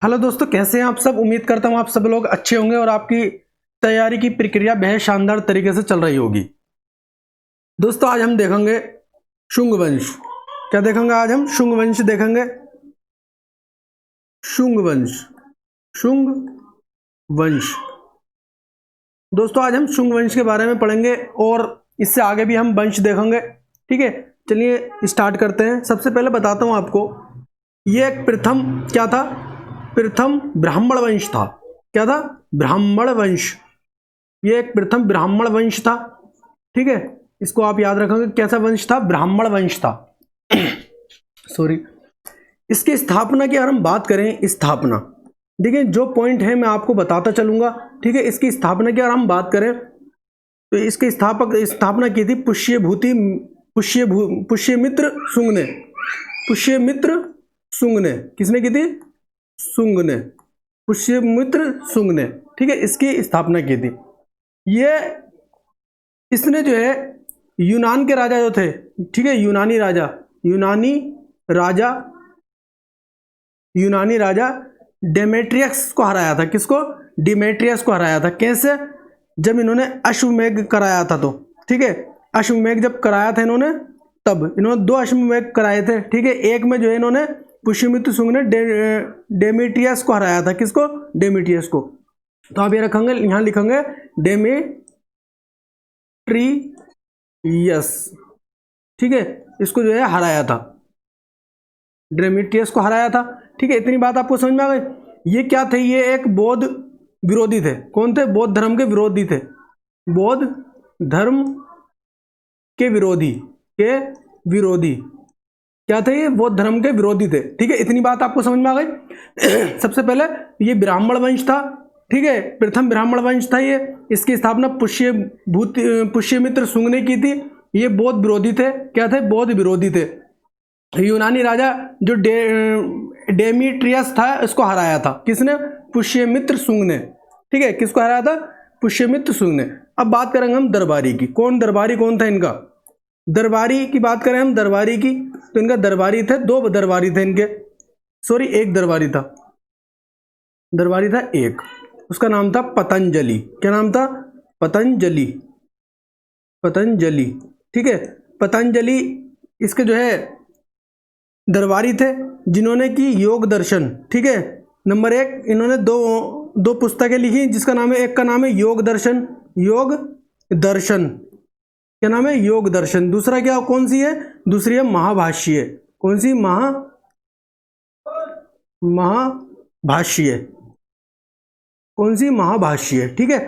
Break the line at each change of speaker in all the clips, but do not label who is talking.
Hello दोस्तों, कैसे हैं आप सब। उम्मीद करता हूं आप सब लोग अच्छे होंगे और आपकी तैयारी की प्रक्रिया बेहद शानदार तरीके से चल रही होगी। दोस्तों आज हम देखेंगे शुंग वंश। क्या देखेंगे आज हम? शुंग वंश देखेंगे। शुंग वंश, शुंग वंश। दोस्तों आज हम शुंग वंश के बारे में पढ़ेंगे और इससे आगे भी हम वंश देखेंगे। ठीक है, चलिए स्टार्ट करते हैं। सबसे पहले बताता हूं आपको, ये एक प्रथम क्या था? प्रथम ब्राह्मण वंश था। क्या था? ब्राह्मण वंश। ये एक प्रथम ब्राह्मण वंश था। ठीक है, इसको आप याद रखेंगे। कैसा वंश था? ब्राह्मण वंश था। सॉरी। इसकी स्थापना की अगर हम बात करें, स्थापना देखिए, जो पॉइंट है मैं आपको बताता चलूंगा। ठीक है, इसकी स्थापना की अगर हम बात करें तो इसके स्थापना की थी पुष्यमित्र शुंग ने। पुष्यमित्र शुंग ने। किसने की थी? शुंग ने। पुष्यमित्र शुंग ने। ठीक है, इसकी स्थापना की थी। ये इसने जो है यूनान के राजा जो थे, ठीक है, यूनानी राजा डेमेट्रियस को हराया था। किसको? डिमेट्रियस को हराया था। कैसे? जब इन्होंने अश्वमेध कराया था। तो ठीक है, अश्वमेध जब कराया था इन्होंने, तब इन्होंने 2 अश्वमेध कराए थे। ठीक है, एक में जो है इन्होंने पुष्यमित्र शुंग ने डेमेट्रियस को हराया था। किसको? डेमेट्रियस को। तो आप ये रखेंगे, यहां लिखेंगे डेमेट्रियस। ठीक है, इसको जो है हराया था, डेमेट्रियस को हराया था। ठीक है, इतनी बात आपको समझ में आ गई। ये क्या थे? ये एक बौद्ध विरोधी थे। कौन थे? बौद्ध धर्म के विरोधी थे। बौद्ध धर्म के विरोधी क्या थे? ये बौद्ध धर्म के विरोधी थे। ठीक है, इतनी बात आपको समझ में आ गई। सबसे पहले ये ब्राह्मण वंश था। ठीक है, प्रथम ब्राह्मण वंश था ये। इसकी स्थापना पुष्यमित्र शुंग ने की थी। ये बौद्ध विरोधी थे। क्या थे? बौद्ध विरोधी थे। यूनानी राजा जो डेमीट्रियस था, इसको हराया था। किसने? पुष्यमित्र शुंग ने। ठीक है, किसको हराया था? पुष्यमित्र शुंग ने। अब बात करेंगे हम दरबारी की। दरबारी कौन था इनका? दरबारी की बात करें हम, दरबारी की, तो इनका दरबारी थे, 2 दरबारी थे इनके। सॉरी, 1 दरबारी था। दरबारी था एक। उसका नाम था पतंजलि। क्या नाम था? पतंजलि। ठीक है, पतंजलि इसके जो है दरबारी थे, जिन्होंने की योग दर्शन। ठीक है, नंबर 1 इन्होंने दो पुस्तकें लिखी, जिसका नाम है, एक का नाम है योग दर्शन। क्या नाम है? योग दर्शन। दूसरा क्या, कौन सी है? दूसरी है महाभाष्य। कौन सी? महाभाष्य। कौन सी? महाभाष्य। ठीक है,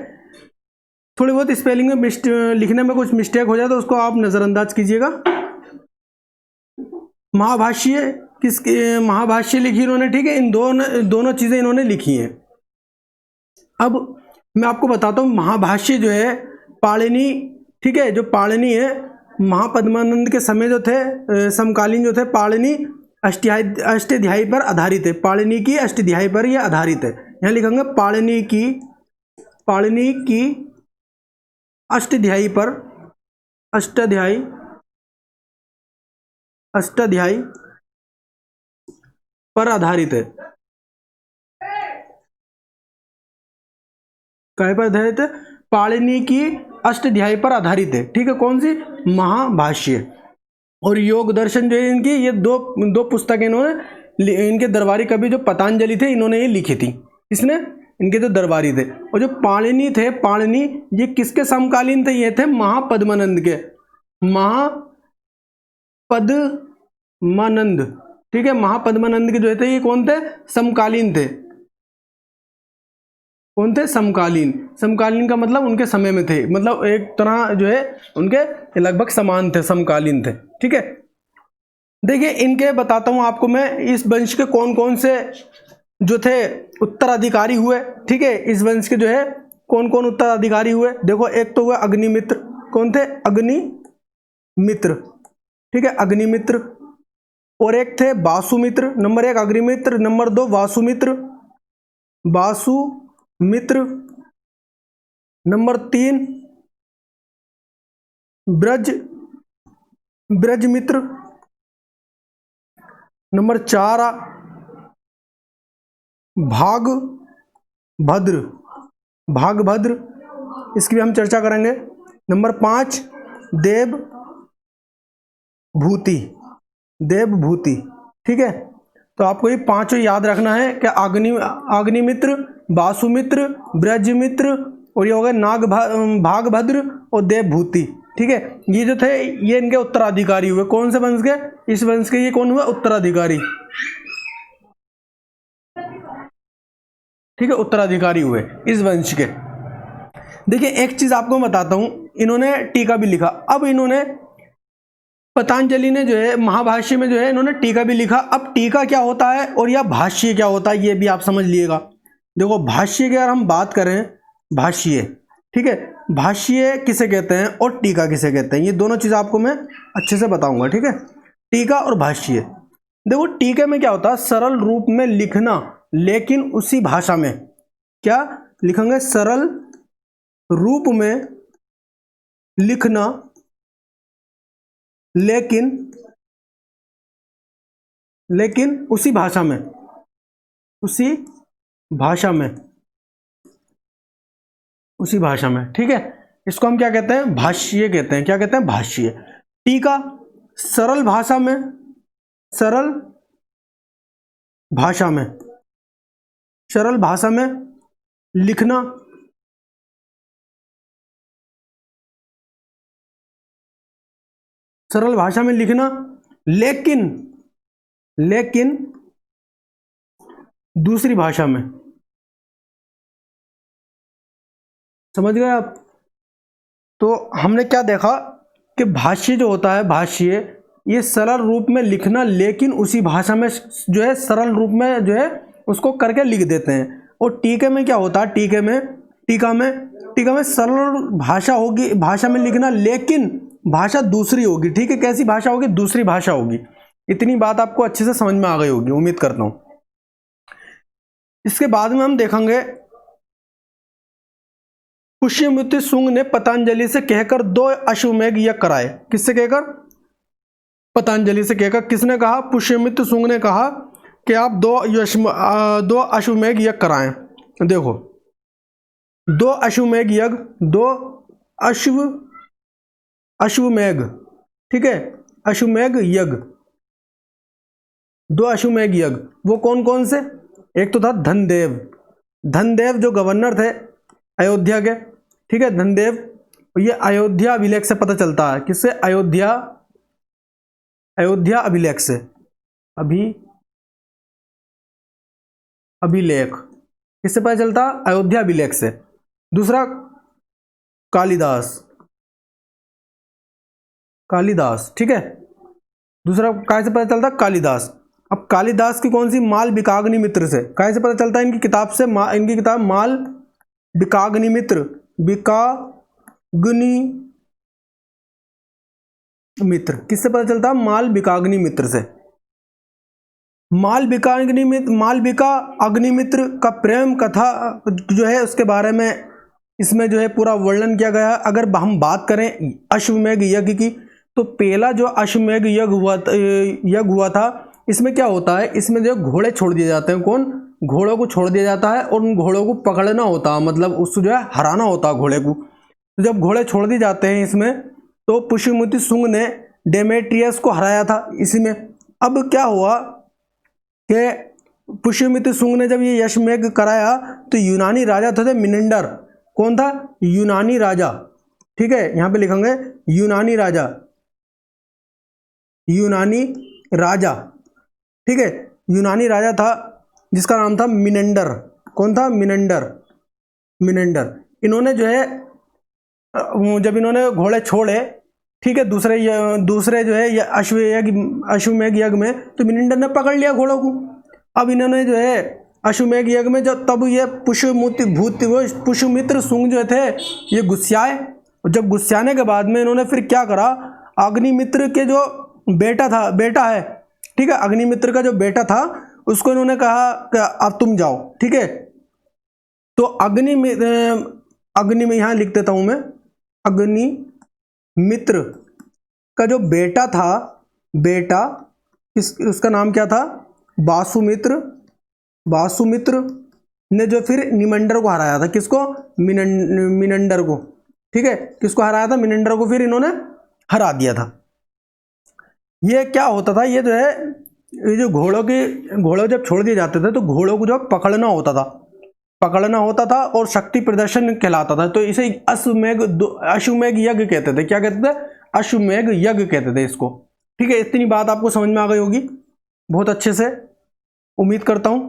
थोड़ी बहुत स्पेलिंग में लिखने में कुछ मिस्टेक हो जाए तो उसको आप नजरअंदाज कीजिएगा। महाभाष्य लिखी इन्होंने। ठीक है, इन दोनों चीजें इन्होंने लिखी हैं। अब मैं आपको बताता हूं, महाभाष्य जो है पाणिनि, ठीक है, जो पाणिनि है, महापद्मानंद के समय जो थे, समकालीन जो थे, पाणिनि अष्टाध्यायी पर आधारित है। पाणिनि की अष्टाध्यायी पर यह आधारित है। यहां लिखेंगे पाणिनि की अष्टाध्यायी पर आधारित है। काय पर आधारित है? पाणिनि की अष्टाध्यायी पर आधारित है। ठीक है, कौन सी? महाभाष्य। और योग दर्शन जो है इनकी, ये दो पुस्तकें इन्होंने, इनके दरबारी कवि जो पतंजलि थे, इन्होंने ये लिखी थी। इसने, इनके जो दरबारी थे। और जो पाणिनि थे, पाणिनि ये किसके समकालीन थे? ये थे महापद्मानंद के। महापद्मानंद। ठीक है, महापद्मानंद के जो थे, ये कौन थे? समकालीन थे। कौन थे? समकालीन। समकालीन का मतलब उनके समय में थे, मतलब एक तरह जो है उनके लगभग समान थे, समकालीन थे। ठीक है, देखिए इनके बताता हूं आपको मैं, इस वंश के कौन कौन से जो थे उत्तराधिकारी हुए। ठीक है, इस वंश के जो है कौन कौन उत्तराधिकारी हुए, देखो। एक तो हुआ अग्निमित्र। कौन थे? अग्निमित्र। ठीक है, अग्निमित्र। और एक थे Vasumitra. Number 1 Agnimitra, number 2 Vasumitra. Number 3 Brajmitra. Number 4 Bhagabhadra, Bhagabhadra, इसकी भी हम चर्चा करेंगे। नंबर 5 देवभूति, देवभूति। ठीक है, तो आपको ये पांचों याद रखना है कि अग्निमित्र, वासुमित्र, ब्रजमित्र और ये हो गए भागभद्र और देवभूति। ठीक है, ये जो थे ये इनके उत्तराधिकारी हुए। कौन से वंश के? इस वंश के ये कौन हुआ? उत्तराधिकारी। ठीक है, उत्तराधिकारी हुए इस वंश के। देखिए एक चीज आपको बताता हूं, इन्होंने टीका भी लिखा। अब इन्होंने पतंजलि ने जो है महाभाष्य में जो है इन्होंने टीका भी लिखा। अब टीका क्या होता है और यह भाष्य क्या होता है ये भी आप समझ लीजिएगा। देखो भाष्य की अगर हम बात करें, भाष्य, ठीक है, भाष्य किसे कहते हैं और टीका किसे कहते हैं, ये दोनों चीज आपको मैं अच्छे से बताऊंगा। ठीक है, टीका और भाष्य। देखो टीके में क्या होता है? सरल रूप में लिखना लेकिन उसी भाषा में। क्या लिखेंगे? सरल रूप में लिखना लेकिन उसी भाषा में, उसी भाषा में, उसी भाषा में। ठीक है, इसको हम क्या कहते हैं? भाष्य कहते हैं। क्या कहते हैं? भाष्य। टीका सरल भाषा में, सरल भाषा में, सरल भाषा में लिखना, सरल भाषा में लिखना लेकिन दूसरी भाषा में। समझ गए आप? तो हमने क्या देखा कि भाष्य जो होता है, भाष्य ये सरल रूप में लिखना लेकिन उसी भाषा में जो है सरल रूप में जो है उसको करके लिख देते हैं। और टीके में क्या होता है? टीका में सरल भाषा होगी, भाषा में लिखना लेकिन भाषा दूसरी होगी। ठीक है, कैसी भाषा होगी? दूसरी भाषा होगी। इतनी बात आपको अच्छे से समझ में आ गई होगी, उम्मीद करता हूं। इसके बाद में हम देखेंगे पुष्यमित्र शुंग ने पतंजलि से कहकर 2 अश्वमेध यज्ञ कराए। किससे कहकर? पतंजलि से कहकर। किसने कहा? पुष्यमित्र शुंग ने कहा कि आप 2 अश्वमेध यज्ञ कराएं। देखो 2 अश्वमेध यज्ञ, 2 अश्वमेध, ठीक है, अश्वमेध यज्ञ, 2 अश्वमेध यज्ञ। वो कौन कौन से? एक तो था धनदेव, धनदेव जो गवर्नर थे अयोध्या के। ठीक है, धनदेव। ये अयोध्या अभिलेख से पता चलता है। किससे? अयोध्या अभिलेख से, अभिलेख किससे पता चलता? अयोध्या अभिलेख से। दूसरा कालिदास, ठीक है, दूसरा काय से पता चलता? कालिदास। अब कालिदास की कौन सी? मालविकाग्निमित्र से। काय से पता चलता है? इनकी किताब से, इनकी किताब मालविकाग्निमित्र, विकाग्निमित्र। किससे पता चलता? मालविकाग्निमित्र से। मालविका अग्निमित्र का प्रेम कथा जो है उसके बारे में इसमें जो है पूरा वर्णन किया गया है। अगर हम बात करें अश्वमेध यज्ञ की, तो पहला जो अश्वमेध यज्ञ हुआ था, इसमें क्या होता है? इसमें जो घोड़े छोड़ दिए जाते हैं। कौन? घोड़ों को छोड़ दिया जाता है और उन घोड़ों को पकड़ना होता है, मतलब उसको जो है हराना होता है घोड़े को। तो जब घोड़े छोड़ दिए जाते हैं इसमें, तो पुष्यमित्र शुंग ने डेमेट्रियस को हराया था इसी में। अब क्या हुआ कि पुष्यमित्र शुंग ने जब ये यज्ञ कराया तो यूनानी राजा थे मिनेंडर। कौन था? यूनानी राजा। ठीक है, यहां पे लिखेंगे यूनानी राजा, यूनानी राजा। ठीक है, यूनानी राजा था जिसका नाम था मिनेंडर। कौन था? मिनेंडर। इन्होंने जो है जब इन्होंने घोड़े छोड़े, ठीक है, दूसरे जो है अश्वमेध यज्ञ में, तो मिनेंडर ने पकड़ लिया घोड़ों को। अब इन्होंने जो है अश्वमेध यज्ञ में तब ये पुष्यमित्र शुंग जो थे ये गुस्साए। और जब गुस्साने के बाद में इन्होंने फिर क्या करा? अग्निमित्र के जो बेटा है, ठीक है, अग्निमित्र का जो बेटा था उसको इन्होंने कहा कि अब तुम जाओ। ठीक है, तो अग्नि में यहां लिख देता हूं मैं, अग्निमित्र का जो बेटा था, उसका नाम क्या था? वासुमित्र। बासुमित्र ने जो फिर निमंडर को हराया था, किसको? मिनंडर को, ठीक है, किसको हराया था? मिनंडर को फिर इन्होंने हरा दिया था। ये क्या होता था, ये जो है, ये जो घोड़ों जब छोड़ दिए जाते थे तो घोड़ों को जो पकड़ना होता था और शक्ति प्रदर्शन कहलाता था। तो इसे अश्वमेध यज्ञ कहते थे। क्या कहते थे? अश्वमेध यज्ञ कहते थे इसको। ठीक है, इतनी बात आपको समझ में आ गई होगी बहुत अच्छे से, उम्मीद करता हूं।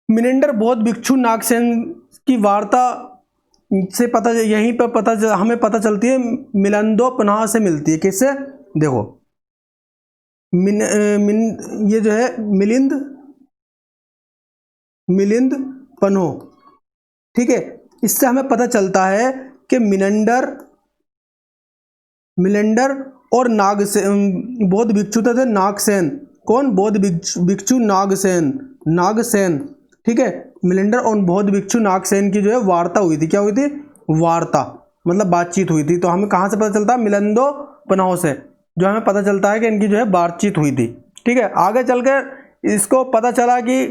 मिनेंडर बौद्ध भिक्षु नागसेन की वार्ता से हमें पता चलती है, मिलिंदोपन्हा से मिलती है। किससे? देखो, ये जो है मिलिंद पन्हो, ठीक है, इससे हमें पता चलता है कि मिलिंडर और नागसेन बौद्ध भिक्षु थे। नागसेन कौन? बौद्ध भिक्षु नागसेन, ठीक है, मिलिंडर और बौद्ध भिक्षु नागसेन की जो है वार्ता हुई थी। क्या हुई थी? वार्ता मतलब बातचीत हुई थी। तो हमें कहाँ से पता चलता है? मिलिंदोपन्हा से जो हमें पता चलता है कि इनकी जो है बातचीत हुई थी। ठीक है, आगे चलकर इसको पता चला कि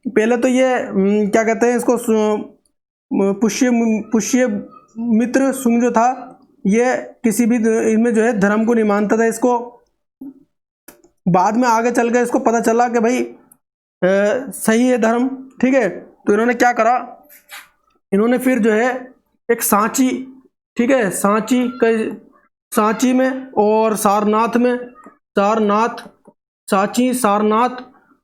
पहले तो ये क्या कहते हैं इसको, पुष्यमित्र सुंग जो था, ये किसी भी इनमें जो है धर्म को नहीं मानता था। इसको बाद में आगे चल कर इसको पता चला कि भाई सही है धर्म। ठीक है, तो इन्होंने क्या करा, इन्होंने फिर जो है एक सांची, ठीक है, सांची में और सारनाथ में, सांची, सारनाथ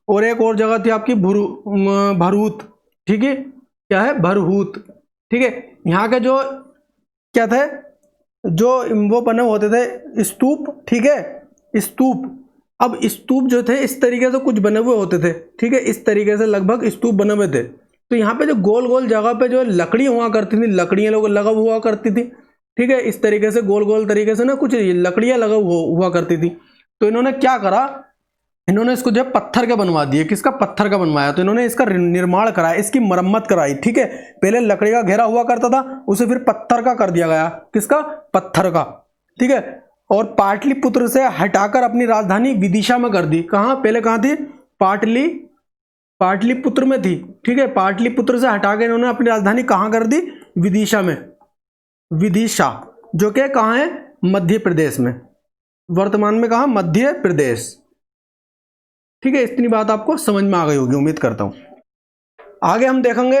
और एक और जगह थी आपकी भरहूत। ठीक है, क्या है? भरहूत। ठीक है, यहाँ के जो क्या थे, जो वो बने होते थे स्तूप। ठीक है, स्तूप। अब स्तूप जो थे इस तरीके से कुछ बने हुए होते थे। ठीक है, इस तरीके से लगभग स्तूप बने हुए थे। तो यहाँ पे जो गोल गोल जगह पे जो लकड़ियाँ हुआ करती थी, लकड़ियाँ लोग लगा हुआ करती थी। ठीक है, इस तरीके से गोल गोल तरीके से ना कुछ लकड़ियाँ लगा हुआ करती थी। तो इन्होंने क्या करा, इन्होंने इसको जो है पत्थर का बनवा दिया। किसका? पत्थर का बनवाया। तो इन्होंने इसका निर्माण कराया, इसकी मरम्मत कराई। ठीक है, पहले लकड़ी का घेरा हुआ करता था, उसे फिर पत्थर का कर दिया गया। किसका? पत्थर का। ठीक है, और पाटलिपुत्र से हटाकर अपनी राजधानी विदिशा में कर दी। कहाँ? पहले कहाँ थी? पाटलिपुत्र में थी। ठीक है, पाटलिपुत्र से हटाकर इन्होंने अपनी राजधानी कहाँ कर दी? विदिशा में। विदिशा जो कि कहाँ है? मध्य प्रदेश में। वर्तमान में कहाँ? मध्य प्रदेश। ठीक है, इतनी बात आपको समझ में आ गई होगी, उम्मीद करता हूं। आगे हम देखेंगे,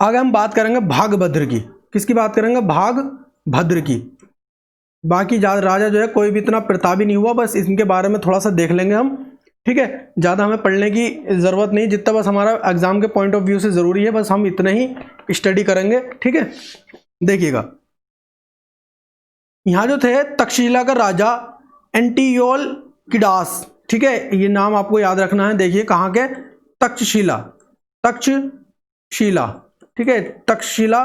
आगे हम बात करेंगे भागभद्र की। किसकी बात करेंगे? भागभद्र की। बाकी राजा जो है कोई भी इतना प्रतापी नहीं हुआ, बस इनके बारे में थोड़ा सा देख लेंगे हम। ठीक है, ज़्यादा हमें पढ़ने की ज़रूरत नहीं, जितना बस हमारा एग्जाम के पॉइंट ऑफ व्यू से ज़रूरी है, बस हम इतना ही स्टडी करेंगे। ठीक है, देखिएगा, यहाँ जो थे तक्षशिला का राजा एंटियोलकिडास। ठीक है, ये नाम आपको याद रखना है। देखिए कहाँ के? तक्षशिला। ठीक है, तक्षशिला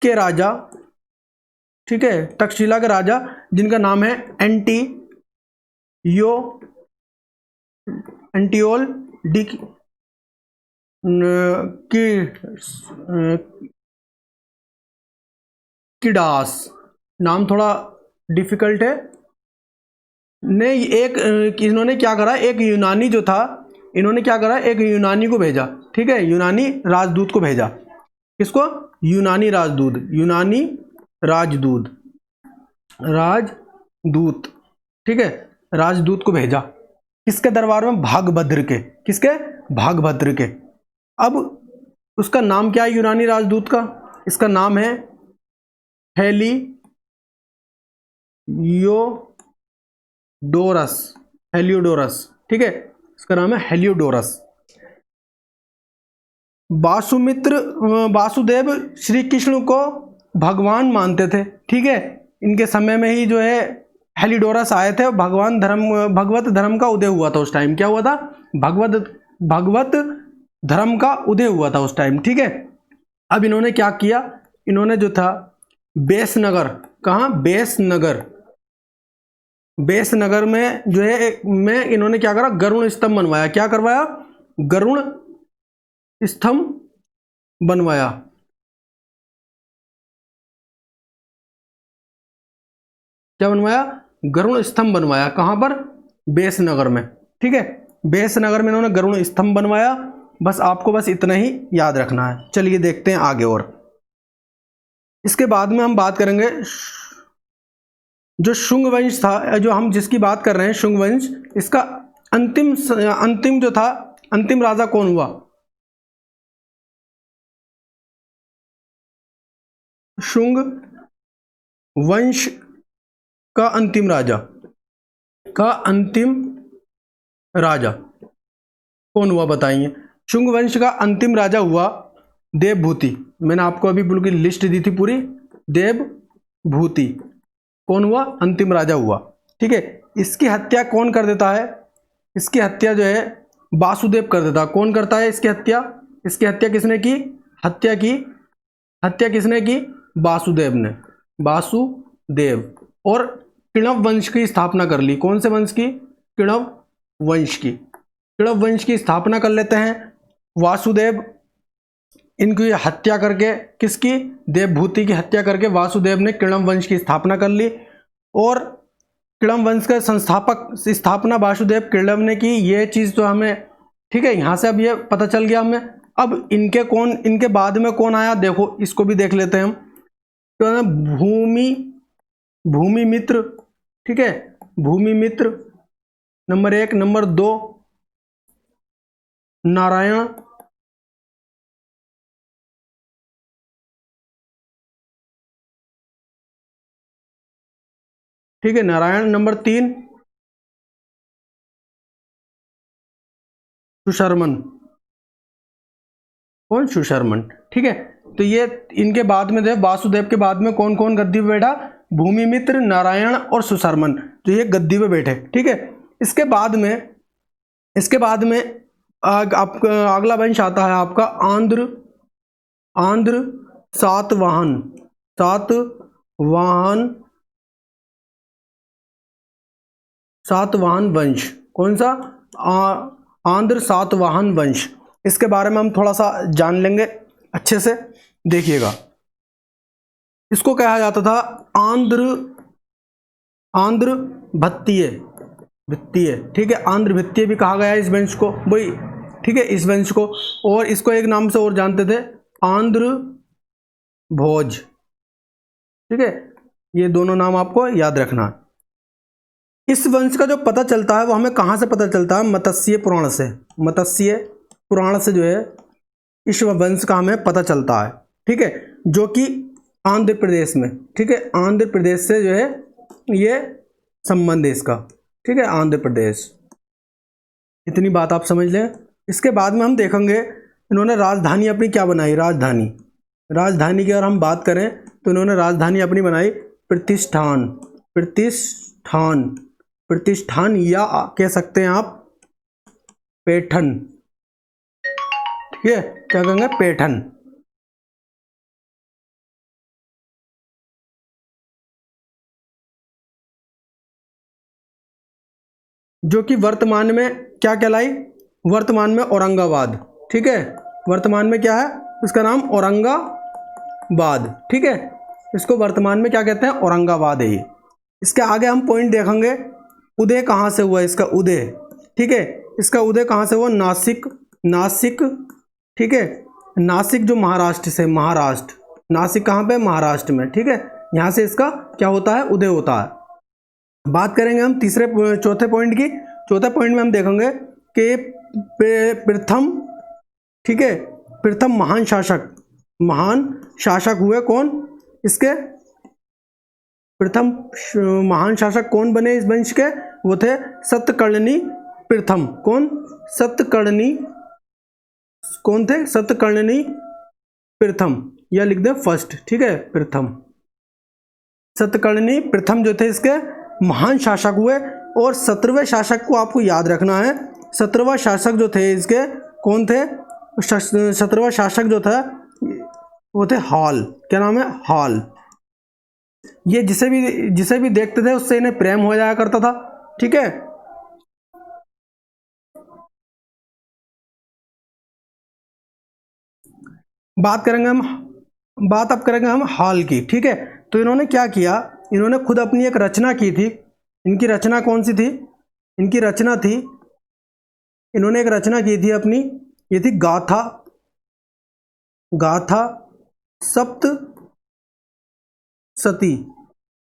के राजा। ठीक है, तक्षशिला के राजा जिनका नाम है एंटियोल किडास। नाम थोड़ा डिफिकल्ट है। नहीं, इन्होंने क्या करा, एक यूनानी जो था, इन्होंने क्या करा, एक यूनानी को भेजा। ठीक है, यूनानी राजदूत को भेजा। किसको? यूनानी राजदूत। ठीक है, राजदूत को भेजा। किसके दरबार में? भागभद्र के। किसके? भागभद्र के। अब उसका नाम क्या है यूनानी राजदूत का? इसका नाम है हेलियोडोरस। ठीक है, इसका नाम है हेलियोडोरस। वासुदेव श्री कृष्ण को भगवान मानते थे। ठीक है, इनके समय में ही जो है हेलियोडोरस आए थे। भगवत धर्म का उदय हुआ था उस टाइम। क्या हुआ था? भगवत धर्म का उदय हुआ था उस टाइम। ठीक है, अब इन्होंने क्या किया, इन्होंने जो था बेसनगर, कहाँ? बेसनगर में जो है इन्होंने क्या करा, गरुड़ स्तंभ बनवाया। क्या करवाया? गरुड़ स्तंभ बनवाया। क्या बनवाया? गरुड़ स्तंभ बनवाया। कहां पर? बेसनगर में। ठीक है, बेसनगर में इन्होंने गरुड़ स्तंभ बनवाया। बस आपको बस इतना ही याद रखना है। चलिए देखते हैं आगे। और इसके बाद में हम बात करेंगे जो शुंग वंश था, जो हम जिसकी बात कर रहे हैं शुंग वंश, इसका अंतिम जो था, अंतिम राजा कौन हुआ? शुंग वंश का अंतिम राजा कौन हुआ बताइए? शुंग वंश का अंतिम राजा हुआ देवभूति। मैंने आपको अभी बिल्कुल लिस्ट दी थी पूरी। देवभूति कौन हुआ? अंतिम राजा हुआ। ठीक है। इसकी हत्या कौन कर देता है? इसकी हत्या जो है वासुदेव कर देता है। कौन करता है इसकी हत्या? इसकी हत्या किसने की? हत्या किसने की? वासुदेव ने। वासुदेव। और किणव वंश की स्थापना कर ली। कौन से वंश की? किणव वंश की। किणव वंश की स्थापना कर लेते हैं वासुदेव। इनकी हत्या करके, किसकी? देवभूति की हत्या करके वासुदेव ने किणव वंश की स्थापना कर ली। और किणव वंश का स्थापना वासुदेव किणव ने की। ये चीज़ तो हमें, ठीक है, यहाँ से अब ये पता चल गया हमें। अब इनके बाद में कौन आया देखो, इसको भी देख लेते हैं हम। तो भूमिमित्र, ठीक है, भूमिमित्र नंबर 1। नंबर 2 नारायण, ठीक है, नारायण। नंबर 3 सुशर्मन। कौन? सुशर्मन। ठीक है। तो ये इनके बाद में वासुदेव के बाद में कौन कौन गद्दी पे बैठा? भूमिमित्र, नारायण और सुशर्मन, जो ये गद्दी पे बैठे। ठीक है। इसके बाद में आपका अगला वंश आता है आपका आंध्र सातवाहन वंश। कौन सा? आंध्र सातवाहन वंश। इसके बारे में हम थोड़ा सा जान लेंगे अच्छे से, देखिएगा। इसको कहा जाता था आंध्र भत्तीय। ठीक है, आंध्र भत्तीय भी कहा गया है इस वंश को, वही, ठीक है, इस वंश को। और इसको एक नाम से और जानते थे, आंध्र भोज। ठीक है, ये दोनों नाम आपको याद रखना है। इस वंश का जो पता चलता है वो हमें कहाँ से पता चलता है? मत्स्य पुराण से। मत्स्य पुराण से जो है इस वंश का हमें पता चलता है। ठीक है, जो कि आंध्र प्रदेश में, ठीक है, आंध्र प्रदेश से जो है ये संबंध है इसका। ठीक है, आंध्र प्रदेश। इतनी बात आप समझ लें। इसके बाद में हम देखेंगे इन्होंने राजधानी अपनी क्या बनाई। राजधानी की अगर हम बात करें तो इन्होंने राजधानी अपनी बनाई प्रतिष्ठान, या कह सकते हैं आप पैठन। ठीक है, क्या कहेंगे? पैठन। जो कि वर्तमान में क्या कहलाई? वर्तमान में औरंगाबाद। ठीक है, वर्तमान में क्या है? इसका नाम औरंगाबाद। ठीक है, इसको वर्तमान में क्या कहते हैं? औरंगाबाद है ये। इसके आगे हम पॉइंट देखेंगे, उदय कहाँ से हुआ इसका? उदय। ठीक है, इसका उदय कहाँ से हुआ? नासिक। ठीक है, नासिक जो महाराष्ट्र से, नासिक कहाँ पे? महाराष्ट्र में। ठीक है, यहाँ से इसका क्या होता है? उदय होता है। बात करेंगे हम चौथे पॉइंट की। चौथे पॉइंट में हम देखेंगे कि प्रथम, ठीक है, प्रथम महान शासक हुए कौन? इसके प्रथम महान शासक कौन बने इस वंश के? वो थे सतकर्णी प्रथम। कौन? सतकर्णी। कौन थे? सतकर्णी प्रथम, या लिख दे फर्स्ट। ठीक है, प्रथम। सतकर्णी प्रथम जो थे इसके महान शासक हुए। और 17वें शासक को आपको याद रखना है। 17वां शासक जो थे इसके कौन थे? 17वां शासक जो था वो थे हाल। क्या नाम है? हाल। ये जिसे भी देखते थे उससे इन्हें प्रेम हो जाया करता था। ठीक है, बात अब करेंगे हम हाल की। ठीक है, तो इन्होंने क्या किया? इन्होंने खुद अपनी एक रचना की थी। इनकी रचना कौन सी थी? इनकी रचना थी इन्होंने एक रचना की थी अपनी, ये थी गाथा, गाथा सप्त सती,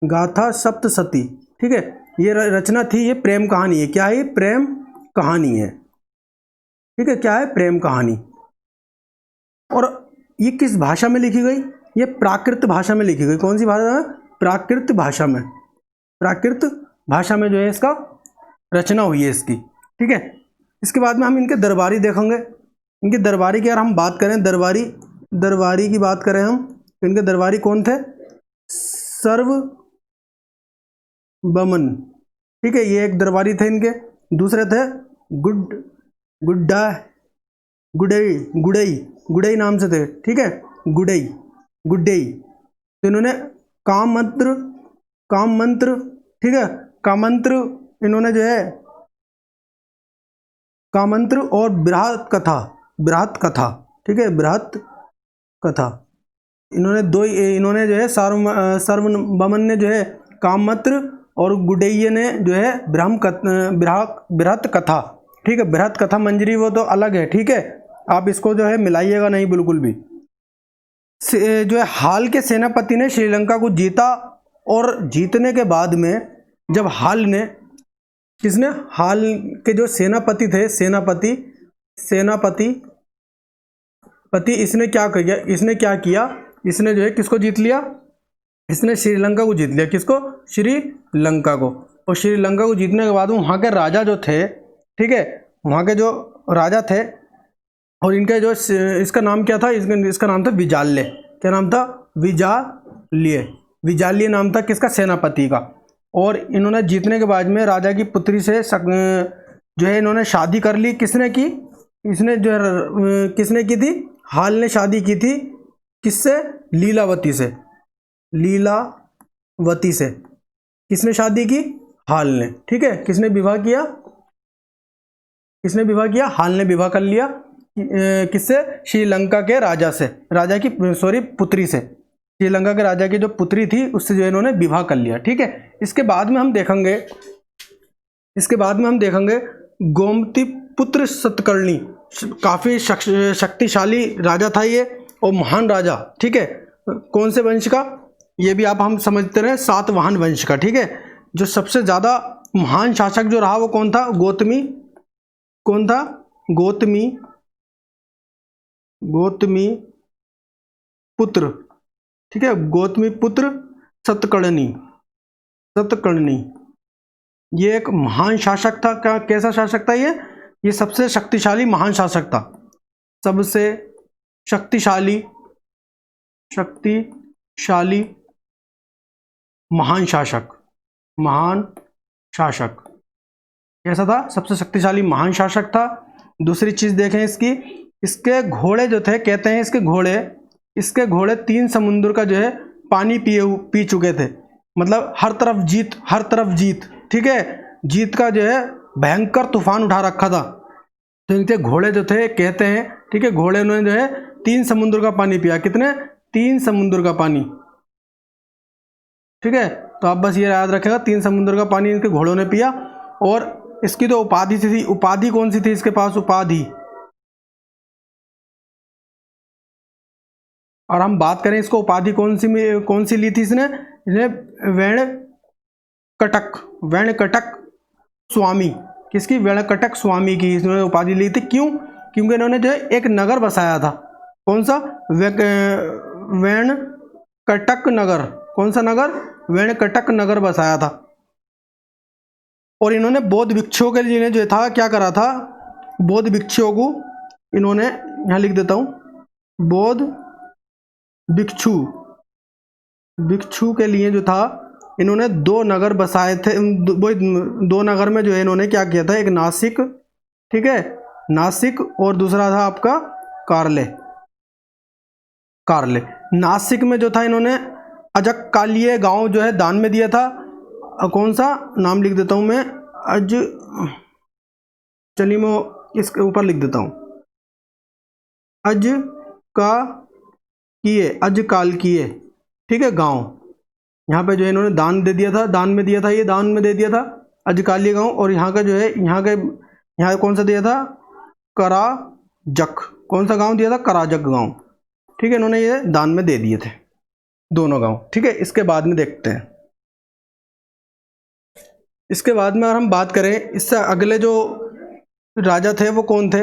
गाथा सप्त सती। ठीक है, ये रचना थी, ये प्रेम कहानी है। क्या है? प्रेम कहानी है। ठीक है, क्या है? प्रेम कहानी। और ये किस भाषा में लिखी गई? ये प्राकृत भाषा में लिखी गई। कौन सी भाषा में? प्राकृत भाषा में। प्राकृत भाषा में जो है इसका रचना हुई है इसकी। ठीक है, इसके बाद में हम इनके दरबारी देखेंगे। इनके दरबारी की अगर हम बात करें, दरबारी की बात करें हम, तो इनके दरबारी कौन थे? सर्वबमन। ठीक है, ये एक दरबारी थे इनके। दूसरे थे गुडई नाम से थे। ठीक है, गुडई। तो इन्होंने काम मंत्र, ठीक है, कामंत्र, इन्होंने जो है कामंत्र और बृहत कथा, ठीक है, बृहत कथा, इन्होंने जो है सर्वबमन ने जो है कामंत्र और गुडैया ने जो है बृहत कथा। ठीक है, बृहत कथा मंजरी वो तो अलग है। ठीक है, आप इसको जो है मिलाइएगा नहीं बिल्कुल भी। जो है हाल के सेनापति ने श्रीलंका को जीता, और जीतने के बाद में जब हाल के जो सेनापति थे, इसने क्या किया? इसने जो है किसको जीत लिया? इसने श्रीलंका को जीत लिया। किसको? श्रीलंका को। और श्रीलंका को जीतने के बाद वहाँ के राजा जो थे, ठीक है, वहाँ के जो राजा थे, और इनका जो इसका नाम क्या था? इसका नाम था विजाल्य। क्या नाम था? विजाल्य नाम था किसका? सेनापति का। और इन्होंने जीतने के बाद में राजा की पुत्री से जो है इन्होंने शादी कर ली। किसने की? किसने की थी? हाल ने शादी की थी। किससे? लीलावती से। किसने शादी की? हाल ने। ठीक है, किसने विवाह किया? हाल ने विवाह कर लिया। किससे? श्रीलंका के राजा से, पुत्री से। श्रीलंका के राजा की जो पुत्री थी उससे जो इन्होंने विवाह कर लिया। ठीक है, इसके बाद में हम देखेंगे गोमती पुत्र सतकर्णी। काफी शक्तिशाली राजा था ये, और महान राजा। ठीक है, कौन से वंश का? ये भी हम समझते रहे, सातवाहन वंश का। ठीक है, जो सबसे ज्यादा महान शासक जो रहा वो कौन था? गौतमी पुत्र। ठीक है, गौतमी पुत्र सतकर्णी। ये एक महान शासक था। कैसा शासक था ये सबसे शक्तिशाली महान शासक था। सबसे शक्तिशाली महान शासक। कैसा था? सबसे शक्तिशाली महान शासक था। दूसरी चीज देखें इसके घोड़े जो थे, कहते हैं इसके घोड़े 3 समुद्र का जो है पानी पी चुके थे। मतलब हर तरफ जीत। ठीक है, जीत का जो है भयंकर तूफान उठा रखा था। तो इनके घोड़े जो थे, कहते हैं, ठीक है, घोड़े उन्होंने जो है 3 समुद्र का पानी पिया। कितने? 3 समुद्र का पानी। ठीक है, तो आप बस ये याद रखेगा, 3 समुद्र का पानी इनके घोड़ों ने पिया। और इसकी तो उपाधि थी। उपाधि कौन सी थी इसके पास? और हम बात करें इसको उपाधि कौन सी ली थी इसने वेणकटक स्वामी। किसकी? वेणकटक स्वामी की इसने उपाधि ली थी। क्यों? क्योंकि इन्होंने जो है एक नगर बसाया था। कौन सा? वेणकटक नगर। कौन सा नगर? वेणकटक नगर बसाया था। और इन्होंने बौद्ध भिक्षुओं के लिए जो था क्या करा था? बौद्ध भिक्षुओं को इन्होंने, यहां लिख देता हूं, बौद्ध भिक्षु के लिए जो था इन्होंने 2 नगर बसाए थे। 2 नगर में जो है इन्होंने क्या किया था? एक नासिक, ठीक है, नासिक, और दूसरा था आपका कारले। नासिक में जो था इन्होंने अजकालिए गांव जो है दान में दिया था। कौन सा? नाम लिख देता हूं मैं, चलिए मैं इसके ऊपर लिख देता हूं, अजकालिए। ठीक है, गांव यहाँ पे जो है इन्होंने दान में दे दिया था। ये दान में दे दिया था अजकालिए गांव। और यहाँ का जो है, यहाँ के यहाँ कौन सा दिया था, कराजक, कौन सा गांव दिया था, कराजक गांव, ठीक है, इन्होंने ये दान में दे दिए थे दोनों गांव, ठीक है। इसके बाद में देखते हैं, इसके बाद में अगर हम बात करें, इससे अगले जो राजा थे वो कौन थे,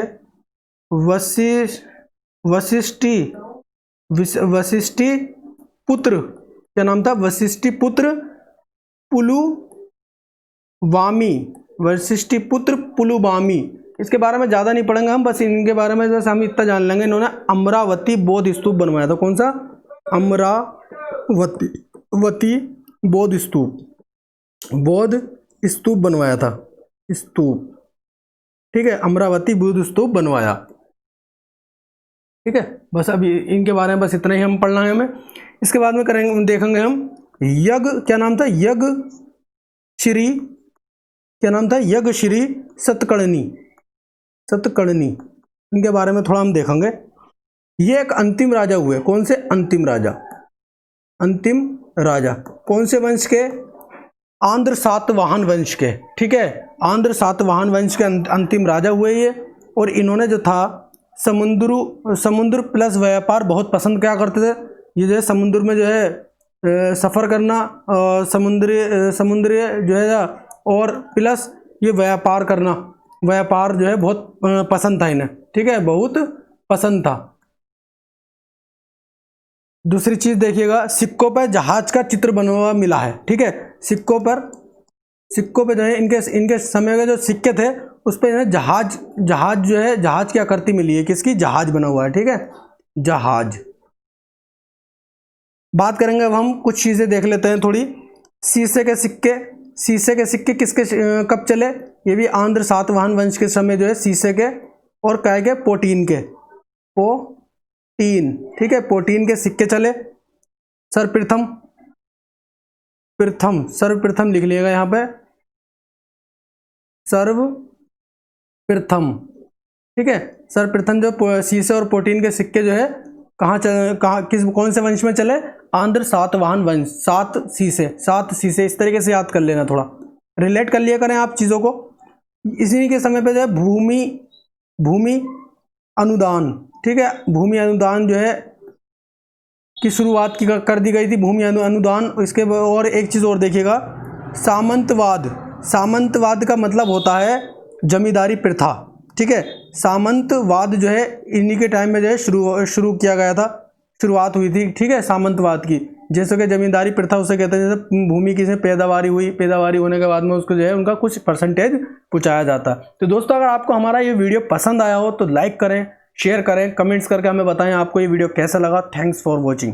वशिष्ठी पुत्र, क्या नाम था, वशिष्ठी पुत्र पुलुवामी, वशिष्ठी पुत्र पुलुवामी। इसके बारे में ज़्यादा नहीं पढ़ेंगे हम, बस इनके बारे में बस हम इतना जान लेंगे, इन्होंने अमरावती बौद्ध स्तूप बनवाया था। कौन सा, अमरावती बौद्ध स्तूप बनवाया था, स्तूप, ठीक है, अमरावती बुद्ध स्तूप बनवाया, ठीक है। बस अभी इनके बारे में बस इतना ही हम पढ़ना है हमें। इसके बाद में करेंगे, देखेंगे हम यज्ञ, क्या नाम था, यज्ञ श्री, क्या नाम था, यज्ञ श्री सतकर्णी, इनके बारे में थोड़ा हम देखेंगे। ये एक अंतिम राजा हुए, कौन से, अंतिम राजा कौन से वंश के, आंध्र सातवाहन वंश के, ठीक है, आंध्र सातवाहन वंश के अंतिम राजा हुए ये। और इन्होंने जो था समुद्र प्लस व्यापार बहुत पसंद क्या करते थे, ये जो है समुद्र में जो है सफ़र करना, समुद्री जो है, और प्लस ये व्यापार करना, व्यापार जो है बहुत पसंद था इन्हें, ठीक है, बहुत पसंद था। दूसरी चीज़ देखिएगा, सिक्कों पर जहाज का चित्र बना हुआ मिला है, ठीक है, सिक्कों पे जो है इनके समय के जो सिक्के थे उस पर जहाज जो है, जहाज की आकृति मिली है, किसकी, जहाज बना हुआ है, ठीक है, जहाज। बात करेंगे अब हम, कुछ चीज़ें देख लेते हैं थोड़ी। शीशे के सिक्के किसके कब चले, ये भी आंध्र सातवाहन वंश के समय जो है शीशे के और क्या के, पोटीन, ठीक है, पोटीन के सिक्के चले। सर्वप्रथम लिख लिएगा यहाँ पे, सर्वप्रथम, ठीक है, सर्वप्रथम जो शीशे और पोटीन के सिक्के जो है कहाँ कौन से वंश में चले, आंध्र सातवाहन वंश। 7 शीशे, इस तरीके से याद कर लेना, थोड़ा रिलेट कर लिया करें आप चीज़ों को। इसी के समय पे जो है भूमि अनुदान, ठीक है, भूमि अनुदान जो है की शुरुआत कर दी गई थी, भूमि अनुदान। इसके और एक चीज़ और देखिएगा, सामंतवाद का मतलब होता है जमींदारी प्रथा, ठीक है, सामंतवाद जो है इन्हीं के टाइम में जो है शुरू किया गया था, शुरुआत हुई थी, ठीक है, सामंतवाद की। जैसे कि जमींदारी प्रथा उसे कहते हैं, जैसे भूमि की से पैदावारी होने के बाद में उसको जो है उनका कुछ परसेंटेज पहुँचाया जाता है। तो दोस्तों, अगर आपको हमारा ये वीडियो पसंद आया हो तो लाइक करें, शेयर करें, कमेंट्स करके हमें बताएं आपको ये वीडियो कैसा लगा। Thanks for watching.